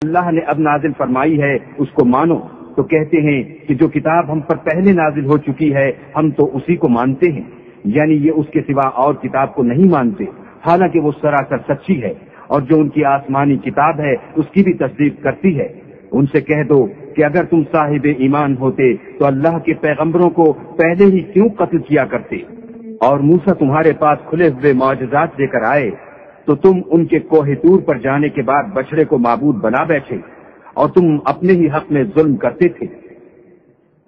اللہ نے اب نازل فرمائی ہے اس کو مانو، تو کہتے ہیں کہ جو کتاب ہم پر پہلے نازل ہو چکی ہے ہم تو اسی کو مانتے ہیں، یعنی یہ اس کے سوا اور کتاب کو نہیں مانتے، حالانکہ وہ سراسر سچی ہے، اور جو ان کی آسمانی کتاب ہے اس کی بھی تصدیق کرتی ہے۔ ان سے کہہ دو کہ اگر تم صاحب ایمان ہوتے تو اللہ کے پیغمبروں کو پہلے ہی کیوں قتل کیا کرتے، اور موسیٰ تمہارے پاس کھلے ہوئے معجزات لے کر آئے تو تم ان کے کوہ طور پر جانے کے بعد بچڑے کو معبود بنا بیٹھے، اور تم اپنے ہی حق میں ظلم کرتے تھے۔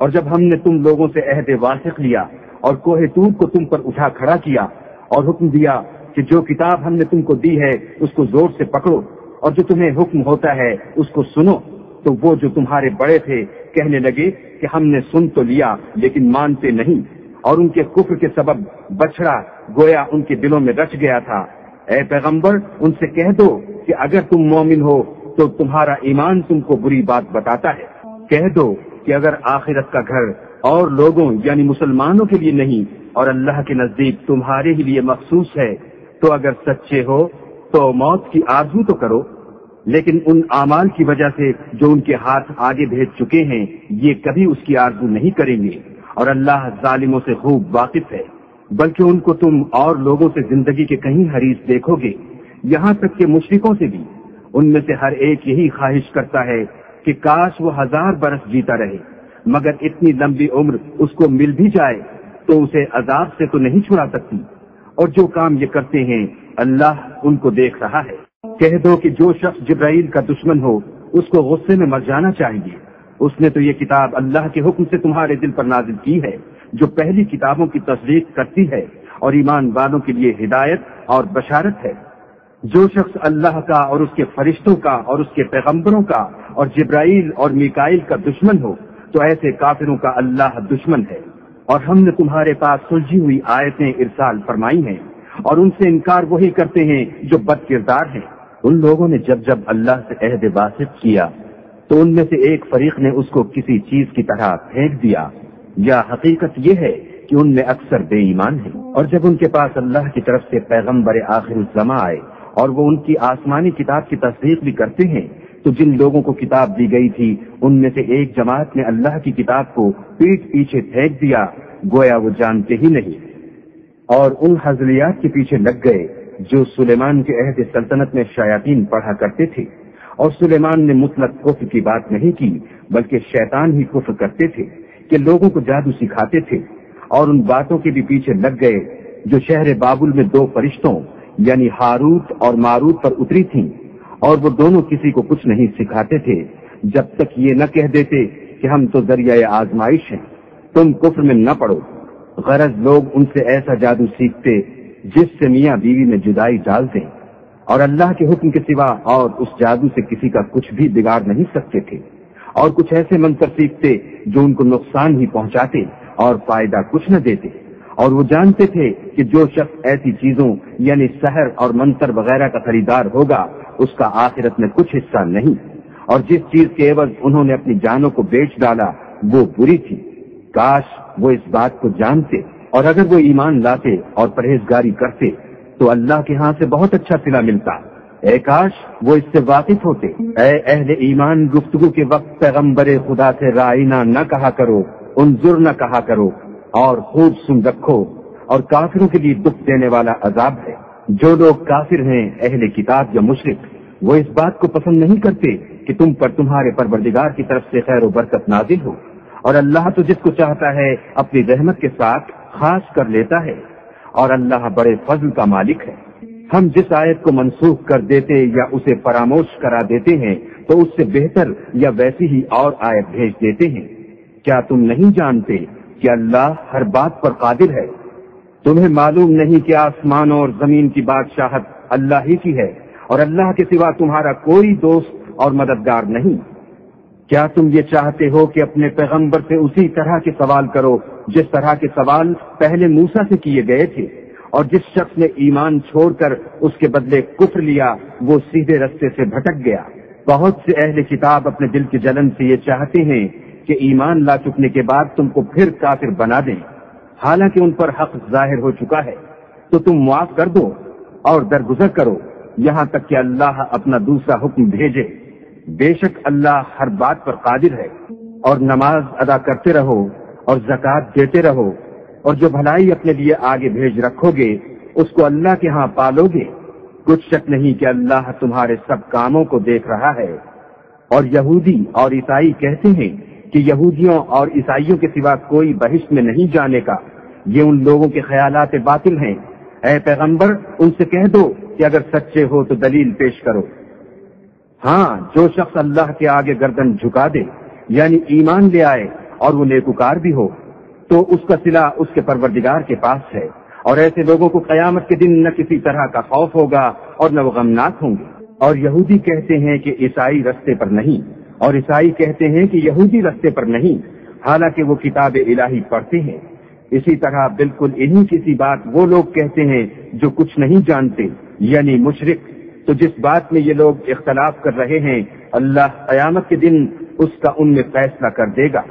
اور جب ہم نے تم لوگوں سے عہد واثق لیا اور کوہ طور کو تم پر اٹھا کھڑا کیا اور حکم دیا کہ جو کتاب ہم نے تم کو دی ہے اس کو زور سے پکڑو اور جو تمہیں حکم ہوتا ہے اس کو سنو، تو وہ جو تمہارے بڑے تھے کہنے لگے کہ ہم نے سن تو لیا لیکن مانتے نہیں، اور ان کے کفر کے سبب بچڑا گویا ان کے دلوں میں رچ گیا تھا۔ اے پیغمبر ان سے کہہ دو کہ اگر تم مومن ہو تو تمہارا ایمان تم کو بری بات بتاتا ہے۔ کہہ دو کہ اگر آخرت کا گھر اور لوگوں یعنی مسلمانوں کے لیے نہیں اور اللہ کے نزدیک تمہارے ہی لیے مخصوص ہے تو اگر سچے ہو تو موت کی آرزو تو کرو، لیکن ان اعمال کی وجہ سے جو ان کے ہاتھ آگے بھیج چکے ہیں یہ کبھی اس کی آرزو نہیں کریں گے، اور اللہ ظالموں سے خوب واقف ہے۔ بلکہ ان کو تم اور لوگوں سے زندگی کے کہیں حریص دیکھو گے، یہاں تک کہ مشرکوں سے بھی، ان میں سے ہر ایک یہی خواہش کرتا ہے کہ کاش وہ 1000 برس جیتا رہے، مگر اتنی لمبی عمر اس کو مل بھی جائے تو اسے عذاب سے تو نہیں چھڑا سکتی، اور جو کام یہ کرتے ہیں اللہ ان کو دیکھ رہا ہے۔ کہہ دو کہ جو شخص جبرائیل کا دشمن ہو اس کو غصے میں مر جانا چاہیے، اس نے تو یہ کتاب اللہ کے حکم سے تمہارے دل پر نازل کی ہے جو پہلی کتابوں کی تصدیق کرتی ہے اور ایمان والوں کے لیے ہدایت اور بشارت ہے۔ جو شخص اللہ کا اور اس کے فرشتوں کا اور اس کے پیغمبروں کا اور جبرائیل اور میکائیل کا دشمن ہو تو ایسے کافروں کا اللہ دشمن ہے۔ اور ہم نے تمہارے پاس سلجھی ہوئی آیتیں ارسال فرمائی ہیں، اور ان سے انکار وہی کرتے ہیں جو بد کردار ہیں۔ ان لوگوں نے جب اللہ سے عہد واثق کیا تو ان میں سے ایک فریق نے اس کو کسی چیز کی طرح پھینک دیا، یا حقیقت یہ ہے کہ ان میں اکثر بے ایمان ہیں۔ اور جب ان کے پاس اللہ کی طرف سے پیغمبر آخر الزماں آئے اور وہ ان کی آسمانی کتاب کی تصدیق بھی کرتے ہیں تو جن لوگوں کو کتاب دی گئی تھی ان میں سے ایک جماعت نے اللہ کی کتاب کو پیٹھ پیچھے پھینک دیا گویا وہ جانتے ہی نہیں، اور ان حضلیات کے پیچھے لگ گئے جو سلیمان کے عہد سلطنت میں شیاطین پڑھا کرتے تھے۔ اور سلیمان نے مطلق کفر کی بات نہیں کی بلکہ شیطان ہی کفر کرتے تھے کہ لوگوں کو جادو سکھاتے تھے، اور ان باتوں کے بھی پیچھے لگ گئے جو شہر بابل میں 2 فرشتوں یعنی ہاروت اور ماروت پر اتری تھیں، اور وہ دونوں کسی کو کچھ نہیں سکھاتے تھے جب تک یہ نہ کہہ دیتے کہ ہم تو ذریعہ آزمائش ہیں، تم کفر میں نہ پڑو۔ غرض لوگ ان سے ایسا جادو سیکھتے جس سے میاں بیوی میں جدائی ڈال دیں، اور اللہ کے حکم کے سوا اور اس جادو سے کسی کا کچھ بھی بگاڑ نہیں سکتے تھے، اور کچھ ایسے منتر سیکھتے جو ان کو نقصان ہی پہنچاتے اور فائدہ کچھ نہ دیتے، اور وہ جانتے تھے کہ جو شخص ایسی چیزوں یعنی سحر اور منتر وغیرہ کا خریدار ہوگا اس کا آخرت میں کچھ حصہ نہیں، اور جس چیز کے عوض انہوں نے اپنی جانوں کو بیچ ڈالا وہ بری تھی۔ کاش وہ اس بات کو جانتے، اور اگر وہ ایمان لاتے اور پرہیزگاری کرتے تو اللہ کے ہاں سے بہت اچھا صلہ ملتا۔ اے کاش وہ اس سے واقف ہوتے۔ اے اہل ایمان، گفتگو کے وقت پیغمبر خدا سے رائنا نہ کہا کرو، انظر نہ کہا کرو، اور خوب سن رکھو، اور کافروں کے لیے دکھ دینے والا عذاب ہے۔ جو لوگ کافر ہیں اہل کتاب یا مشرک وہ اس بات کو پسند نہیں کرتے کہ تم پر تمہارے پروردگار کی طرف سے خیر و برکت نازل ہو، اور اللہ تو جس کو چاہتا ہے اپنی رحمت کے ساتھ خاص کر لیتا ہے، اور اللہ بڑے فضل کا مالک ہے۔ ہم جس آیت کو منسوخ کر دیتے یا اسے فراموش کرا دیتے ہیں تو اس سے بہتر یا ویسی ہی اور آیت بھیج دیتے ہیں۔ کیا تم نہیں جانتے کہ اللہ ہر بات پر قادر ہے؟ تمہیں معلوم نہیں کہ آسمانوں اور زمین کی بادشاہت اللہ ہی کی ہے، اور اللہ کے سوا تمہارا کوئی دوست اور مددگار نہیں؟ کیا تم یہ چاہتے ہو کہ اپنے پیغمبر سے اسی طرح کے سوال کرو جس طرح کے سوال پہلے موسیٰ سے کیے گئے تھے؟ اور جس شخص نے ایمان چھوڑ کر اس کے بدلے کفر لیا وہ سیدھے رستے سے بھٹک گیا۔ بہت سے اہل کتاب اپنے دل کی جلن سے یہ چاہتے ہیں کہ ایمان لا چکنے کے بعد تم کو پھر کافر بنا دیں، حالانکہ ان پر حق ظاہر ہو چکا ہے، تو تم معاف کر دو اور درگزر کرو یہاں تک کہ اللہ اپنا دوسرا حکم بھیجے۔ بے شک اللہ ہر بات پر قادر ہے۔ اور نماز ادا کرتے رہو اور زکوٰۃ دیتے رہو، اور جو بھلائی اپنے لیے آگے بھیج رکھو گے اس کو اللہ کے ہاں پالو گے۔ کچھ شک نہیں کہ اللہ تمہارے سب کاموں کو دیکھ رہا ہے۔ اور یہودی اور عیسائی کہتے ہیں کہ یہودیوں اور عیسائیوں کے سوا کوئی بہشت میں نہیں جانے کا، یہ ان لوگوں کے خیالات باطل ہیں۔ اے پیغمبر ان سے کہہ دو کہ اگر سچے ہو تو دلیل پیش کرو۔ ہاں، جو شخص اللہ کے آگے گردن جھکا دے یعنی ایمان لے آئے اور وہ نیکوکار بھی ہو تو اس کا صلہ اس کے پروردگار کے پاس ہے، اور ایسے لوگوں کو قیامت کے دن نہ کسی طرح کا خوف ہوگا اور نہ وہ غمناک ہوں گے۔ اور یہودی کہتے ہیں کہ عیسائی رستے پر نہیں، اور عیسائی کہتے ہیں کہ یہودی رستے پر نہیں، حالانکہ وہ کتاب الہی پڑھتے ہیں۔ اسی طرح بالکل انہی کسی بات وہ لوگ کہتے ہیں جو کچھ نہیں جانتے یعنی مشرک۔ تو جس بات میں یہ لوگ اختلاف کر رہے ہیں اللہ قیامت کے دن اس کا ان میں فیصلہ کر دے گا۔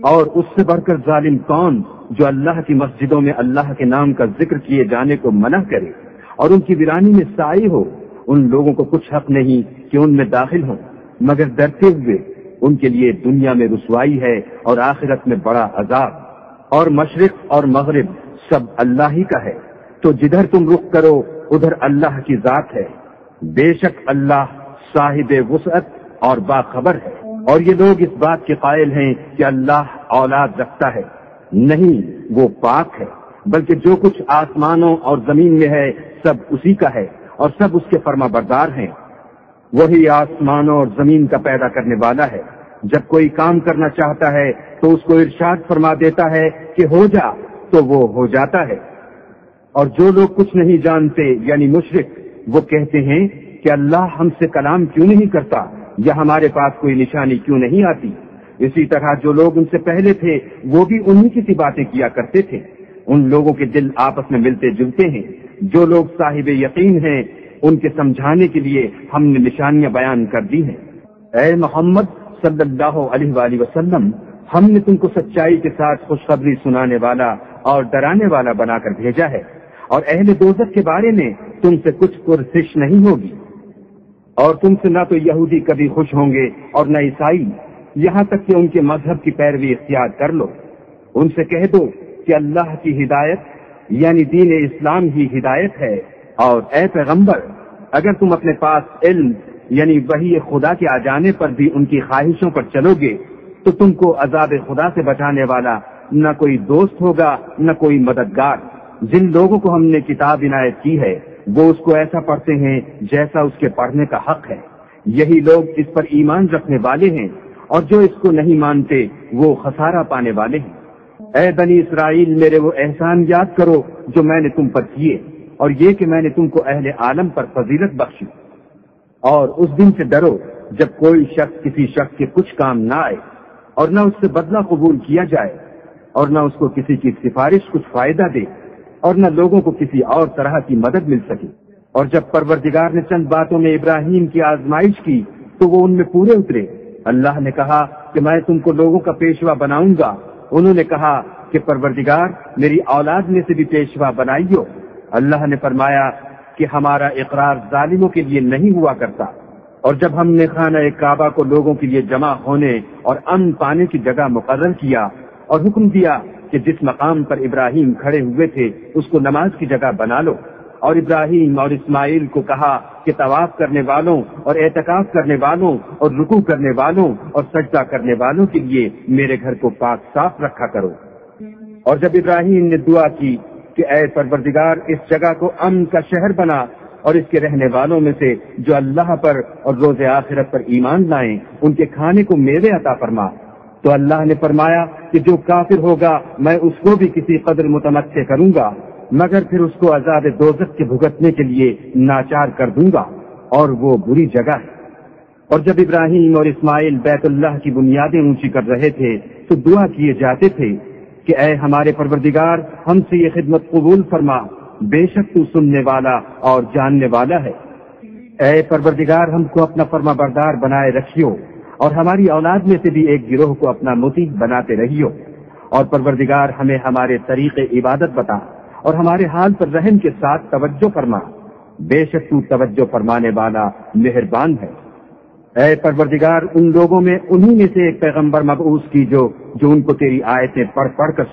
اور اس سے بڑھ کر ظالم کون جو اللہ کی مسجدوں میں اللہ کے نام کا ذکر کیے جانے کو منع کرے اور ان کی ویرانی میں سائی ہو؟ ان لوگوں کو کچھ حق نہیں کہ ان میں داخل ہوں، مگر ڈرتے ہوئے ان کے لیے دنیا میں رسوائی ہے اور آخرت میں بڑا عذاب۔ اور مشرق اور مغرب سب اللہ ہی کا ہے، تو جدھر تم رخ کرو ادھر اللہ کی ذات ہے۔ بے شک اللہ صاحب وسعت اور باخبر ہے۔ اور یہ لوگ اس بات کے قائل ہیں کہ اللہ اولاد رکھتا ہے، نہیں، وہ پاک ہے، بلکہ جو کچھ آسمانوں اور زمین میں ہے سب اسی کا ہے اور سب اس کے فرما بردار ہیں۔ وہی آسمانوں اور زمین کا پیدا کرنے والا ہے، جب کوئی کام کرنا چاہتا ہے تو اس کو ارشاد فرما دیتا ہے کہ ہو جا، تو وہ ہو جاتا ہے۔ اور جو لوگ کچھ نہیں جانتے یعنی مشرک، وہ کہتے ہیں کہ اللہ ہم سے کلام کیوں نہیں کرتا یا ہمارے پاس کوئی نشانی کیوں نہیں آتی۔ اسی طرح جو لوگ ان سے پہلے تھے وہ بھی انہی کی سی باتیں کیا کرتے تھے۔ ان لوگوں کے دل آپس میں ملتے جلتے ہیں۔ جو لوگ صاحب یقین ہیں ان کے سمجھانے کے لیے ہم نے نشانیاں بیان کر دی ہیں۔ اے محمد صلی اللہ علیہ وآلہ وسلم، ہم نے تم کو سچائی کے ساتھ خوشخبری سنانے والا اور ڈرانے والا بنا کر بھیجا ہے، اور اہل دوزخ کے بارے میں تم سے کچھ پرسش نہیں ہوگی، اور تم سے نہ تو یہودی کبھی خوش ہوں گے اور نہ عیسائی، یہاں تک کہ ان کے مذہب کی پیروی اختیار کر لو۔ ان سے کہہ دو کہ اللہ کی ہدایت یعنی دین اسلام ہی ہدایت ہے، اور اے پیغمبر اگر تم اپنے پاس علم یعنی وحی خدا کے آ جانے پر بھی ان کی خواہشوں پر چلو گے تو تم کو عذاب خدا سے بچانے والا نہ کوئی دوست ہوگا نہ کوئی مددگار۔ جن لوگوں کو ہم نے کتاب عنایت کی ہے وہ اس کو ایسا پڑھتے ہیں جیسا اس کے پڑھنے کا حق ہے، یہی لوگ اس پر ایمان رکھنے والے ہیں، اور جو اس کو نہیں مانتے وہ خسارہ پانے والے ہیں۔ اے بنی اسرائیل، میرے وہ احسان یاد کرو جو میں نے تم پر کیے، اور یہ کہ میں نے تم کو اہل عالم پر فضیلت بخشی۔ اور اس دن سے ڈرو جب کوئی شخص کسی شخص کے کچھ کام نہ آئے اور نہ اس سے بدلہ قبول کیا جائے، اور نہ اس کو کسی کی سفارش کچھ فائدہ دے، اور نہ لوگوں کو کسی اور طرح کی مدد مل سکے۔ اور جب پروردگار نے چند باتوں میں ابراہیم کی آزمائش کی تو وہ ان میں پورے اترے۔ اللہ نے کہا کہ میں تم کو لوگوں کا پیشوا بناؤں گا۔ انہوں نے کہا کہ پروردگار میری اولاد میں سے بھی پیشوا بنائیو۔ اللہ نے فرمایا کہ ہمارا اقرار ظالموں کے لیے نہیں ہوا کرتا۔ اور جب ہم نے خانہ کعبہ کو لوگوں کے لیے جمع ہونے اور امن پانے کی جگہ مقرر کیا اور حکم دیا کہ جس مقام پر ابراہیم کھڑے ہوئے تھے اس کو نماز کی جگہ بنا لو، اور ابراہیم اور اسماعیل کو کہا کہ طواف کرنے والوں اور اعتکاف کرنے والوں اور رکوع کرنے والوں اور سجدہ کرنے والوں کے لیے میرے گھر کو پاک صاف رکھا کرو۔ اور جب ابراہیم نے دعا کی کہ اے پروردگار اس جگہ کو امن کا شہر بنا اور اس کے رہنے والوں میں سے جو اللہ پر اور روز آخرت پر ایمان لائیں ان کے کھانے کو میوے عطا فرما، تو اللہ نے فرمایا کہ جو کافر ہوگا میں اس کو بھی کسی قدر متمتع کروں گا، مگر پھر اس کو عذاب دوزخ کے بھگتنے کے لیے ناچار کر دوں گا، اور وہ بری جگہ ہے۔ اور جب ابراہیم اور اسماعیل بیت اللہ کی بنیادیں اونچی کر رہے تھے تو دعا کیے جاتے تھے کہ اے ہمارے پروردگار ہم سے یہ خدمت قبول فرما، بے شک تو سننے والا اور جاننے والا ہے۔ اے پروردگار ہم کو اپنا فرما بردار بنائے رکھیو، اور ہماری اولاد میں سے بھی ایک گروہ کو اپنا مطیع بناتے رہیو، اور پروردگار ہمیں ہمارے طریق عبادت بتا اور ہمارے حال پر رحم کے ساتھ توجہ فرما، بے شک تو توجہ فرمانے والا مہربان ہے۔ اے پروردگار ان لوگوں میں انہی میں سے ایک پیغمبر مبعوث کی جو ان کو تیری آیتیں پڑھ پڑھ کر